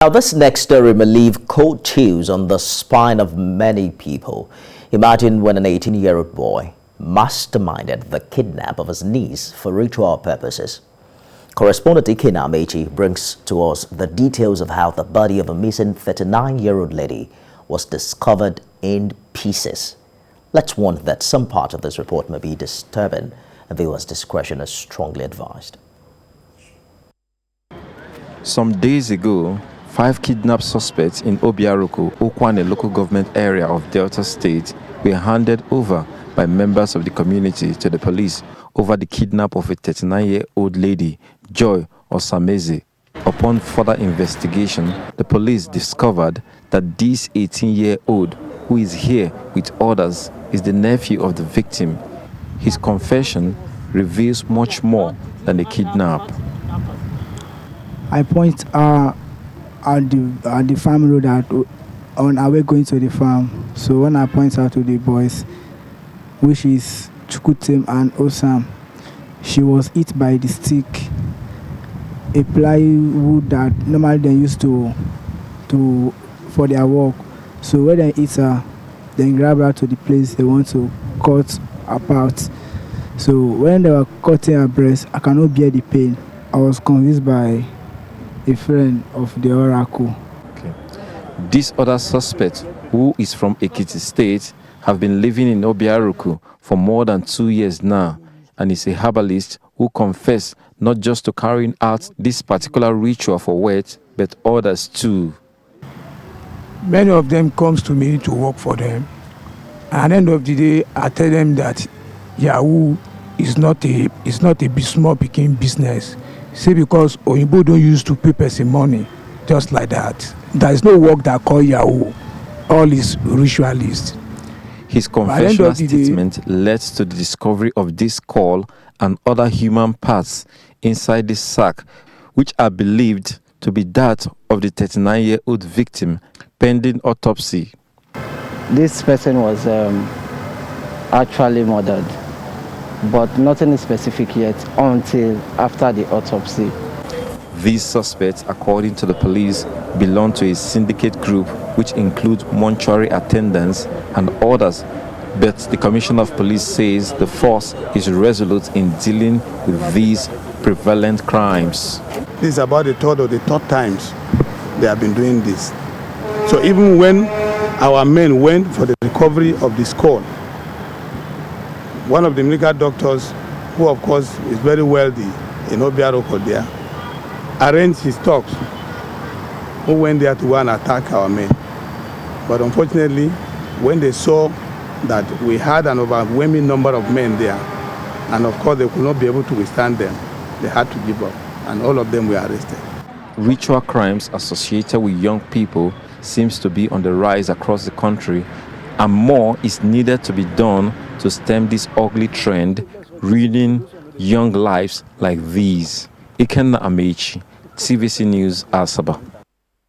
Now, this next story may leave cold chills on the spine of many people. Imagine when an 18-year-old boy masterminded the kidnap of his niece for ritual purposes. Correspondent Ikena Amechi brings to us the details of how the body of a missing 39-year-old lady was discovered in pieces. Let's warn that some part of this report may be disturbing, and viewers' discretion is strongly advised. Some days ago, 5 kidnapped suspects in Obiaruku, Okwane local government area of Delta State, were handed over by members of the community to the police over the kidnap of a 39-year-old lady, Joy Osameze. Upon further investigation, the police discovered that this 18-year-old, who is here with others, is the nephew of the victim. His confession reveals much more than the kidnap. I point at the farm road on our way going to the farm. So when I point out to the boys, which is Chukutem and Osam, she was hit by the stick, a plywood that normally they used to for their work. So when they hit her, then grab her to the place they want to cut apart. So when they were cutting her breast, I cannot bear the pain. I was convinced by a friend of the oracle. Okay. This other suspect, who is from Ekiti State, have been living in Obiaruku for more than 2 years now, and is a herbalist who confessed not just to carrying out this particular ritual for wealth, but others too. Many of them comes to me to work for them. At the end of the day, I tell them that Yahoo is not a small picking business. See, because Oyinbo don't use to pay person money just like that. There is no work that call Yahoo. All is ritualist. His confessional statement led to the discovery of this skull and other human parts inside this sack, which are believed to be that of the 39-year-old victim, pending autopsy. This person was actually murdered, but nothing is specific yet until after the autopsy. These suspects, according to the police, belong to a syndicate group which includes mortuary attendants and others, but the Commissioner of Police says the force is resolute in dealing with these prevalent crimes. This is about the third times they have been doing this. So even when our men went for the recovery of the skull, one of the medical doctors, who of course is very wealthy in Obiaruku there, arranged his talks, who went there to go and attack our men. But unfortunately, when they saw that we had an overwhelming number of men there, and of course they could not be able to withstand them, they had to give up, and all of them were arrested. Ritual crimes associated with young people seems to be on the rise across the country, and more is needed to be done to stem this ugly trend, ruining young lives like these. Ikena Amechi, TVC News, Asaba.